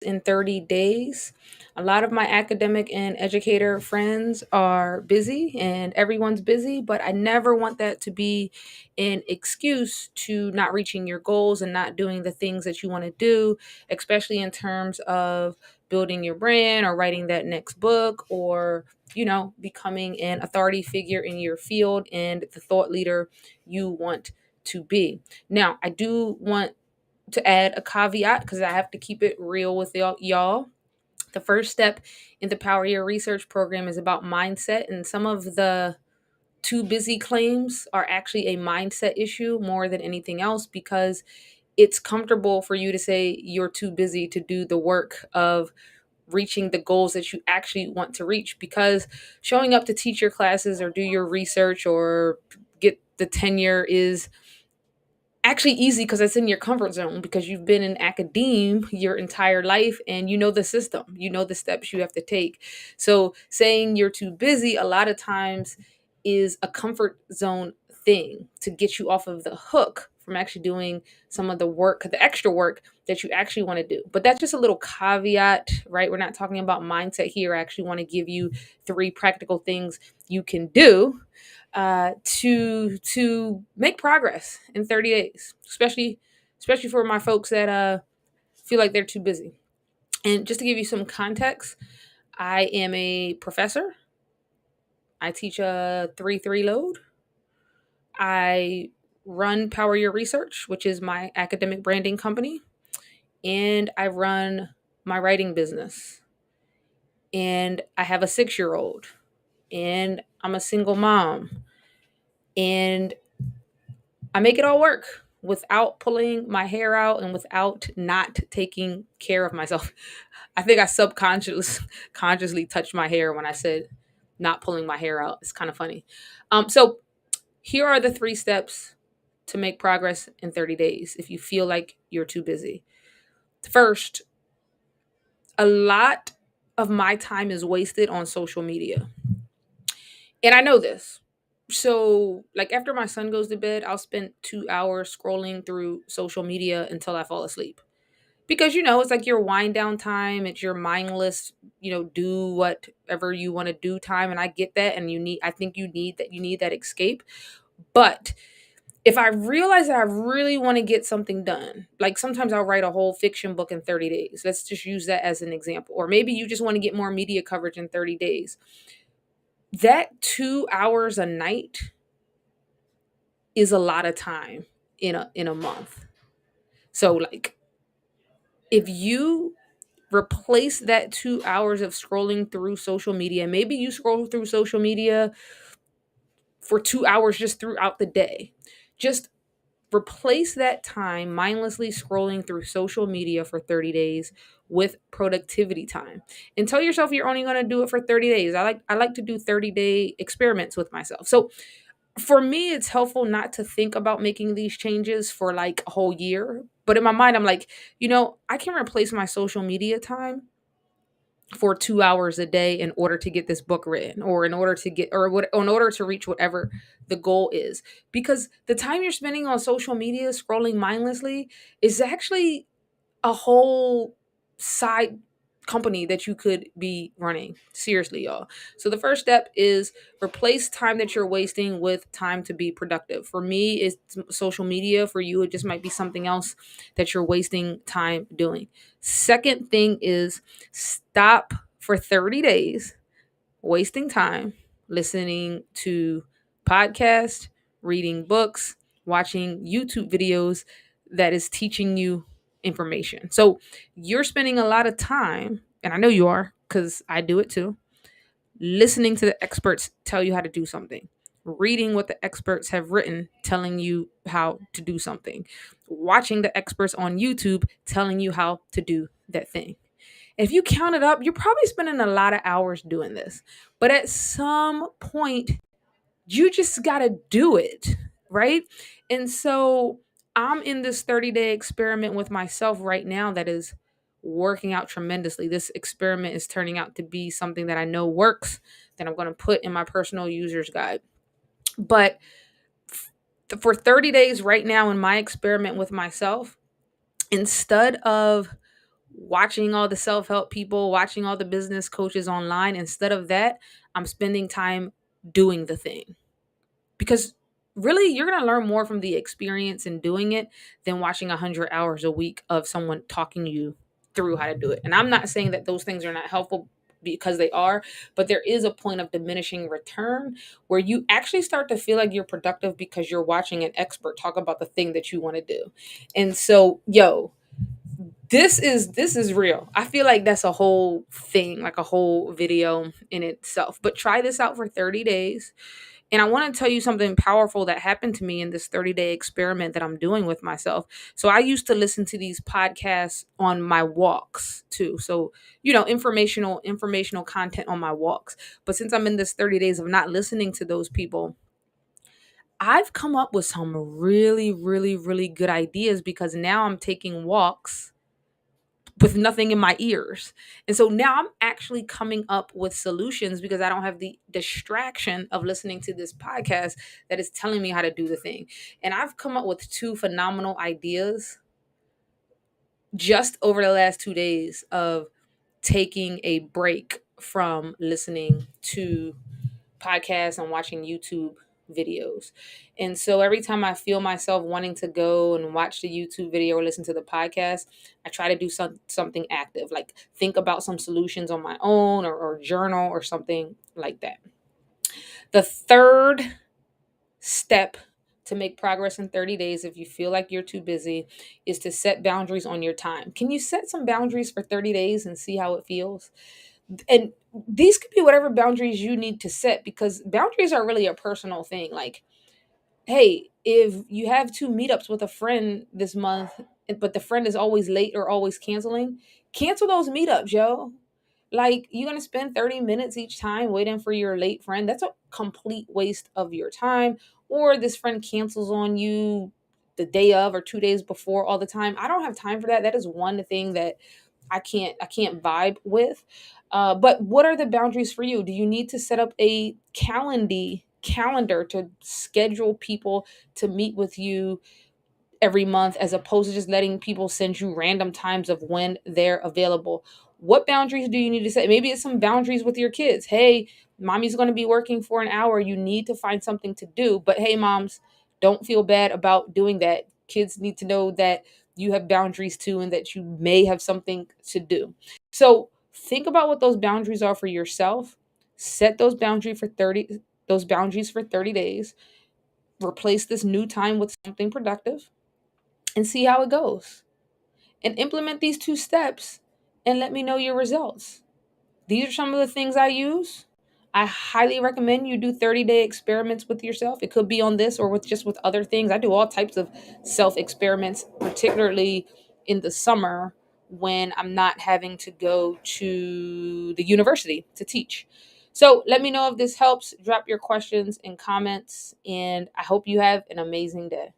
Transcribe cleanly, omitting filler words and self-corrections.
in 30 days. A lot of my academic and educator friends are busy and everyone's busy, but I never want that to be an excuse to not reaching your goals and not doing the things that you want to do, especially in terms of building your brand or writing that next book or becoming an authority figure in your field and the thought leader you want to be. Now, I do want to add a caveat because I have to keep it real with y'all. The first step in the Power Your Research program is about mindset, and some of the too busy claims are actually a mindset issue more than anything else because it's comfortable for you to say you're too busy to do the work of reaching the goals that you actually want to reach, because showing up to teach your classes or do your research or get the tenure is actually easy because it's in your comfort zone because you've been in academe your entire life and you know the system, you know the steps you have to take. So saying you're too busy a lot of times is a comfort zone thing to get you off of the hook from actually doing some of the work, the extra work that you actually want to do. But that's just a little caveat, right? We're not talking about mindset here. I actually want to give you three practical things you can do to make progress in 30 days, especially for my folks that feel like they're too busy. And just to give you some context, I am a professor. I teach a 3-3 load. I run Power Your Research, which is my academic branding company, and I run my writing business. And I have a 6-year old, and I'm a single mom, and I make it all work without pulling my hair out and without not taking care of myself. I think I consciously touched my hair when I said not pulling my hair out. It's kind of funny. So here are the 3 steps to make progress in 30 days if you feel like you're too busy. First, a lot of my time is wasted on social media. And I know this. So, like after my son goes to bed, I'll spend 2 hours scrolling through social media until I fall asleep. Because it's like your wind down time, it's your mindless, do whatever you want to do time. And I get that. And I think you need that escape. But if I realize that I really want to get something done, like sometimes I'll write a whole fiction book in 30 days. Let's just use that as an example. Or maybe you just want to get more media coverage in 30 days. That 2 hours a night is a lot of time in a month. So like if you replace that 2 hours of scrolling through social media, maybe you scroll through social media for 2 hours just throughout the day. Just replace that time mindlessly scrolling through social media for 30 days with productivity time. And tell yourself you're only going to do it for 30 days. I like to do 30-day experiments with myself. So for me, it's helpful not to think about making these changes for like a whole year. But in my mind, I'm like, I can replace my social media time for 2 hours a day in order to get this book written or in order to in order to reach whatever the goal is. Because the time you're spending on social media scrolling mindlessly is actually a whole side company that you could be running. Seriously, y'all. So the first step is replace time that you're wasting with time to be productive. For me, it's social media. For you, it just might be something else that you're wasting time doing. Second thing is stop for 30 days wasting time listening to podcasts, reading books, watching YouTube videos that is teaching you information. So you're spending a lot of time, and I know you are because I do it too, listening to the experts tell you how to do something, reading what the experts have written telling you how to do something, watching the experts on YouTube telling you how to do that thing. If you count it up, you're probably spending a lot of hours doing this. But at some point, you just got to do it, right? And so I'm in this 30-day experiment with myself right now that is working out tremendously. This experiment is turning out to be something that I know works that I'm going to put in my personal user's guide. But for 30 days right now in my experiment with myself, instead of watching all the self-help people, watching all the business coaches online. Instead of that, I'm spending time doing the thing. Because really, you're going to learn more from the experience in doing it than watching 100 hours a week of someone talking you through how to do it. And I'm not saying that those things are not helpful, because they are, but there is a point of diminishing return where you actually start to feel like you're productive because you're watching an expert talk about the thing that you want to do. And so, yo, this is real. I feel like that's a whole thing, like a whole video in itself. But try this out for 30 days. And I want to tell you something powerful that happened to me in this 30-day experiment that I'm doing with myself. So I used to listen to these podcasts on my walks too. So, informational content on my walks. But since I'm in this 30 days of not listening to those people, I've come up with some really, really, really good ideas because now I'm taking walks with nothing in my ears. And so now I'm actually coming up with solutions because I don't have the distraction of listening to this podcast that is telling me how to do the thing. And I've come up with two phenomenal ideas just over the last 2 days of taking a break from listening to podcasts and watching YouTube videos. And so every time I feel myself wanting to go and watch the YouTube video or listen to the podcast, I try to do something active, like think about some solutions on my own, or journal or something like that. The third step to make progress in 30 days, if you feel like you're too busy, is to set boundaries on your time. Can you set some boundaries for 30 days and see how it feels? And these could be whatever boundaries you need to set, because boundaries are really a personal thing. Like, hey, if you have two meetups with a friend this month, but the friend is always late or always canceling, cancel those meetups, yo. Like, you're going to spend 30 minutes each time waiting for your late friend. That's a complete waste of your time. Or this friend cancels on you the day of or 2 days before all the time. I don't have time for that. That is one thing that I can't vibe with. But what are the boundaries for you? Do you need to set up a calendar to schedule people to meet with you every month, as opposed to just letting people send you random times of when they're available? What boundaries do you need to set? Maybe it's some boundaries with your kids. Hey, mommy's going to be working for an hour. You need to find something to do. But hey, moms, don't feel bad about doing that. Kids need to know that you have boundaries too, and that you may have something to do. So think about what those boundaries are for yourself. Set those boundaries for 30 days. Replace this new time with something productive and see how it goes. And implement these two steps and let me know your results. These are some of the things I use. I highly recommend you do 30-day experiments with yourself. It could be on this or with other things. I do all types of self experiments, particularly in the summer when I'm not having to go to the university to teach. So let me know if this helps. Drop your questions and comments, and I hope you have an amazing day.